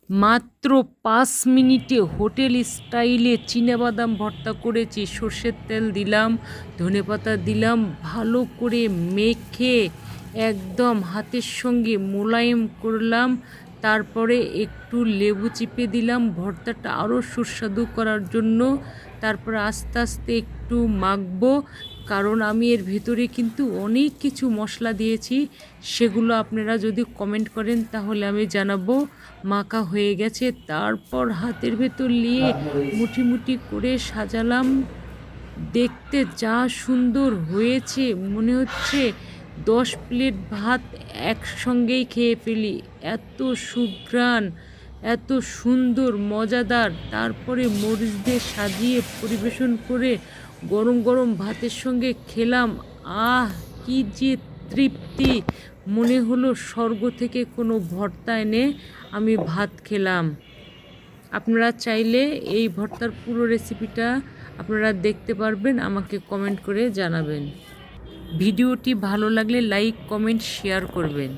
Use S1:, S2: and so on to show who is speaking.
S1: মাত্র 5 মিনিটে হোটেল স্টাইলে চিনাবাদাম ভর্তা করেছি। সর্ষের তেল দিলাম, ধনেপাতা দিলাম, ভালো করে মেখে একদম হাতের সঙ্গে মোলায়েম করলাম। তারপরে একটু লেবু চিপে দিলাম ভর্তাটা আরও সুস্বাদু করার জন্য। তারপরে আস্তে আস্তে একটু মাখবো, কারণ আমি এর ভেতরে কিন্তু অনেক কিছু মশলা দিয়েছি। সেগুলো আপনারা যদি কমেন্ট করেন তাহলে আমি জানাবো। মাখা হয়ে গেছে, তারপর হাতের ভেতর নিয়ে মুঠি মুঠি করে সাজালাম। দেখতে যা সুন্দর হয়েছে, মনে হচ্ছে 10 প্লেট ভাত একসঙ্গেই খেয়ে ফেলি, এত সুঘ্রাণ, এত সুন্দর মজাদার। তারপরে মরিচ দিয়ে সাজিয়ে পরিবেশন করে গরম গরম ভাতের সঙ্গে খেলাম। আহ, কি যে তৃপ্তি! মনে হলো স্বর্গ থেকে কোনো ভর্তা এনে আমি ভাত খেলাম। আপনারা চাইলে এই ভর্তার পুরো রেসিপিটা আপনারা দেখতে পারবেন, আমাকে কমেন্ট করে জানাবেন। ভিডিওটি ভালো লাগলে লাইক, কমেন্ট, শেয়ার করবেন।